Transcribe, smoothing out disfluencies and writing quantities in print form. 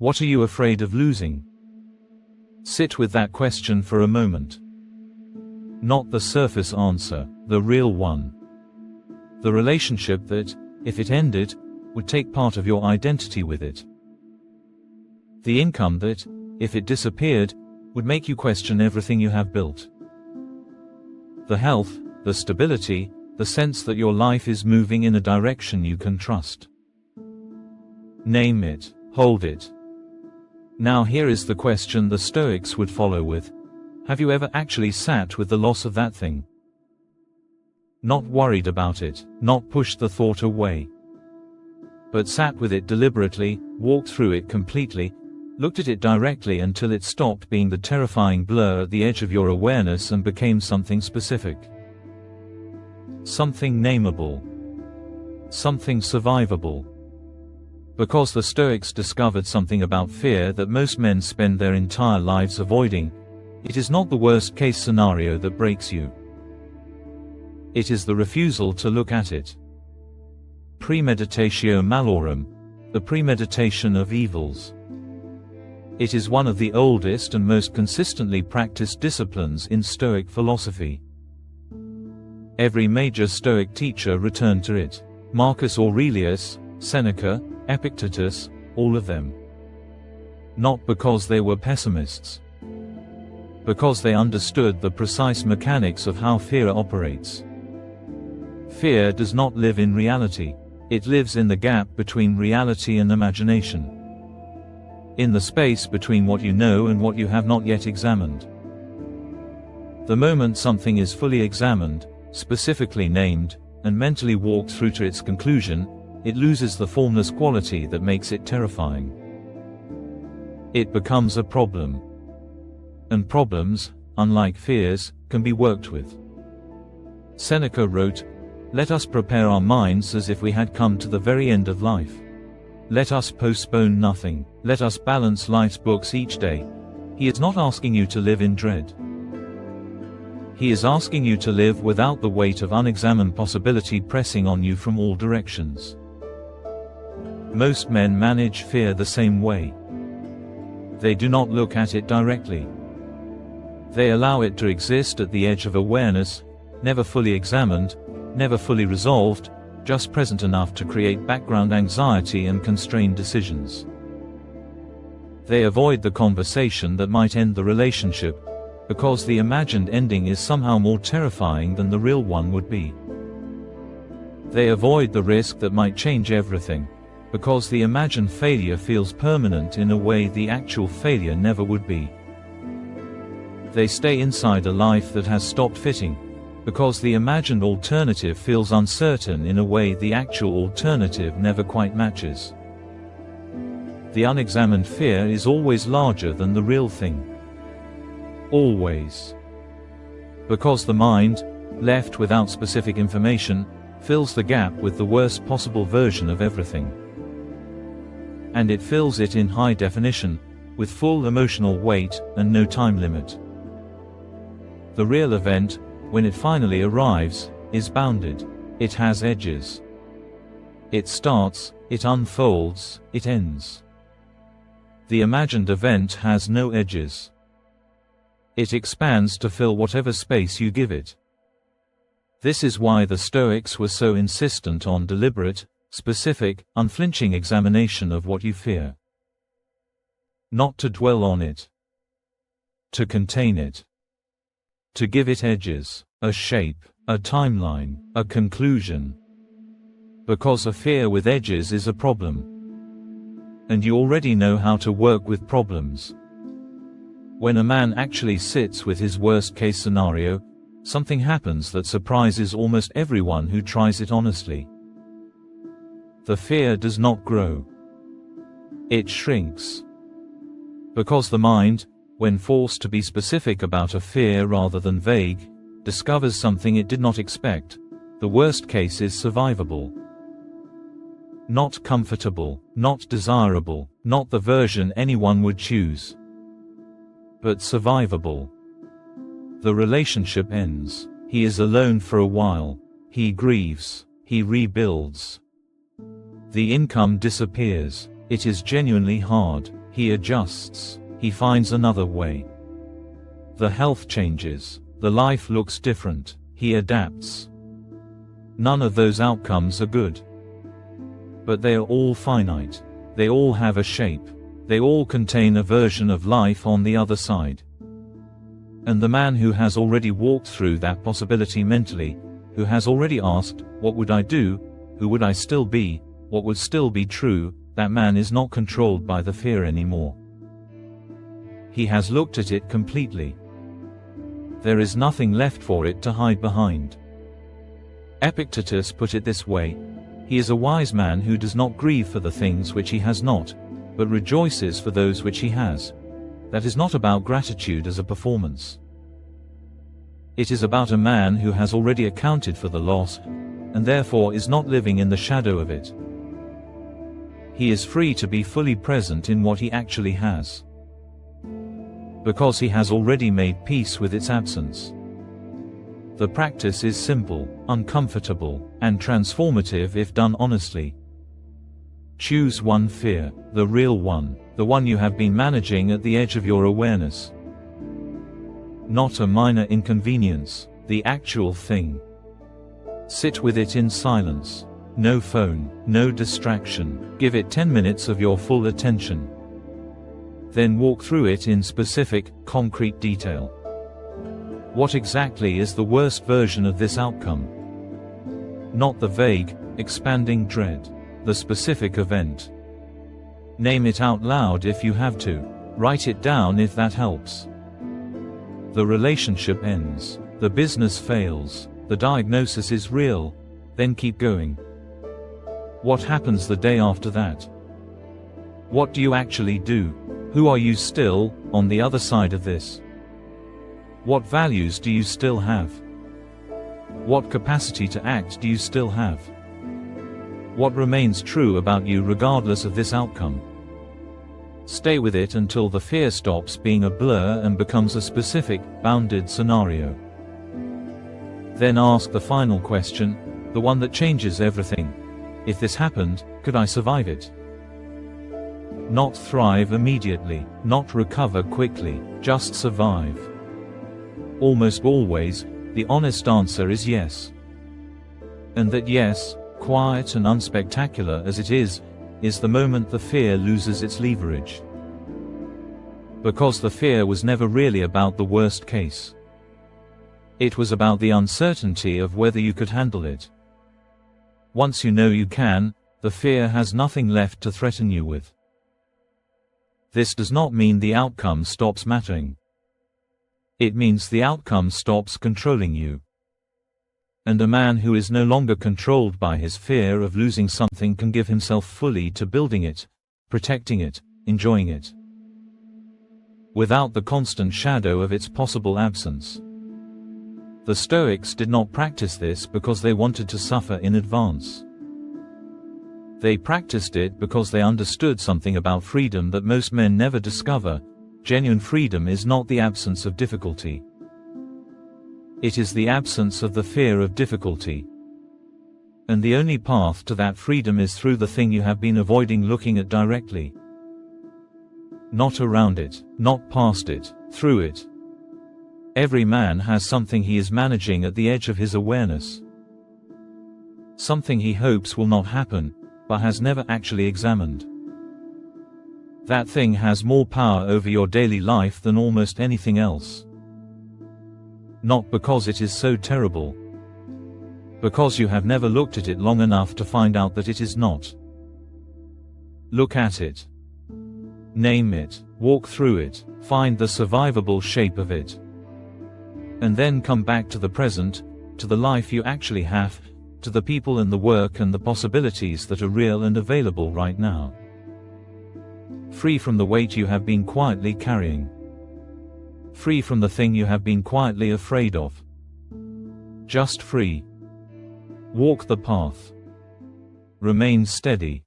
What are you afraid of losing? Sit with that question for a moment. Not the surface answer, the real one. The relationship that, if it ended, would take part of your identity with it. The income that, if it disappeared, would make you question everything you have built. The health, the stability, the sense that your life is moving in a direction you can trust. Name it, hold it. Now here is the question the Stoics would follow with: have you ever actually sat with the loss of that thing? Not worried about it, not pushed the thought away, but sat with it deliberately, walked through it completely, looked at it directly until it stopped being the terrifying blur at the edge of your awareness and became something specific. Something nameable. Something survivable. Because the Stoics discovered something about fear that most men spend their entire lives avoiding, it is not the worst-case scenario that breaks you. It is the refusal to look at it. Premeditatio Malorum, the premeditation of evils. It is one of the oldest and most consistently practiced disciplines in Stoic philosophy. Every major Stoic teacher returned to it. Marcus Aurelius, Seneca, Epictetus, all of them. Not because they were pessimists. Because they understood the precise mechanics of how fear operates. Fear does not live in reality. It lives in the gap between reality and imagination. In the space between what you know and what you have not yet examined. The moment something is fully examined, specifically named, and mentally walked through to its conclusion, it loses the formless quality that makes it terrifying. It becomes a problem. And problems, unlike fears, can be worked with. Seneca wrote, "Let us prepare our minds as if we had come to the very end of life. Let us postpone nothing, let us balance life's books each day." He is not asking you to live in dread. He is asking you to live without the weight of unexamined possibility pressing on you from all directions. Most men manage fear the same way. They do not look at it directly. They allow it to exist at the edge of awareness, never fully examined, never fully resolved, just present enough to create background anxiety and constrain decisions. They avoid the conversation that might end the relationship, because the imagined ending is somehow more terrifying than the real one would be. They avoid the risk that might change everything, because the imagined failure feels permanent in a way the actual failure never would be. They stay inside a life that has stopped fitting, because the imagined alternative feels uncertain in a way the actual alternative never quite matches. The unexamined fear is always larger than the real thing. Always. Because the mind, left without specific information, fills the gap with the worst possible version of everything. And it fills it in high definition, with full emotional weight, and no time limit. The real event, when it finally arrives, is bounded. It has edges. It starts, it unfolds, it ends. The imagined event has no edges. It expands to fill whatever space you give it. This is why the Stoics were so insistent on deliberate, specific, unflinching examination of what you fear. Not to dwell on it. To contain it. To give it edges, a shape, a timeline, a conclusion. Because a fear with edges is a problem. And you already know how to work with problems. When a man actually sits with his worst-case scenario, something happens that surprises almost everyone who tries it honestly. The fear does not grow. It shrinks. Because the mind, when forced to be specific about a fear rather than vague, discovers something it did not expect. The worst case is survivable. Not comfortable, not desirable, not the version anyone would choose. But survivable. The relationship ends. He is alone for a while. He grieves. He rebuilds. The income disappears. It is genuinely hard. He adjusts. He finds another way. The health changes. The life looks different. He adapts. None of those outcomes are good. But they are all finite. They all have a shape. They all contain a version of life on the other side. And the man who has already walked through that possibility mentally, who has already asked, what would I do? Who would I still be? What would still be true? That man is not controlled by the fear anymore. He has looked at it completely. There is nothing left for it to hide behind. Epictetus put it this way: he is a wise man who does not grieve for the things which he has not, but rejoices for those which he has. That is not about gratitude as a performance. It is about a man who has already accounted for the loss, and therefore is not living in the shadow of it. He is free to be fully present in what he actually has, because he has already made peace with its absence. The practice is simple, uncomfortable, and transformative if done honestly. Choose one fear, the real one, the one you have been managing at the edge of your awareness. Not a minor inconvenience, the actual thing. Sit with it in silence. No phone, no distraction. Give it 10 minutes of your full attention. Then walk through it in specific, concrete detail. What exactly is the worst version of this outcome? Not the vague, expanding dread. The specific event. Name it out loud if you have to. Write it down if that helps. The relationship ends. The business fails. The diagnosis is real. Then keep going. What happens the day after that? What do you actually do? Who are you still, on the other side of this? What values do you still have? What capacity to act do you still have? What remains true about you regardless of this outcome? Stay with it until the fear stops being a blur and becomes a specific, bounded scenario. Then ask the final question, the one that changes everything. If this happened, could I survive it? Not thrive immediately, not recover quickly, just survive. Almost always, the honest answer is yes. And that yes, quiet and unspectacular as it is the moment the fear loses its leverage. Because the fear was never really about the worst case. It was about the uncertainty of whether you could handle it. Once you know you can, the fear has nothing left to threaten you with. This does not mean the outcome stops mattering. It means the outcome stops controlling you. And a man who is no longer controlled by his fear of losing something can give himself fully to building it, protecting it, enjoying it, without the constant shadow of its possible absence. The Stoics did not practice this because they wanted to suffer in advance. They practiced it because they understood something about freedom that most men never discover. Genuine freedom is not the absence of difficulty. It is the absence of the fear of difficulty. And the only path to that freedom is through the thing you have been avoiding looking at directly. Not around it, not past it, through it. Every man has something he is managing at the edge of his awareness. Something he hopes will not happen, but has never actually examined. That thing has more power over your daily life than almost anything else. Not because it is so terrible. Because you have never looked at it long enough to find out that it is not. Look at it. Name it, walk through it, find the survivable shape of it. And then come back to the present, to the life you actually have, to the people and the work and the possibilities that are real and available right now. Free from the weight you have been quietly carrying. Free from the thing you have been quietly afraid of. Just free. Walk the path. Remain steady.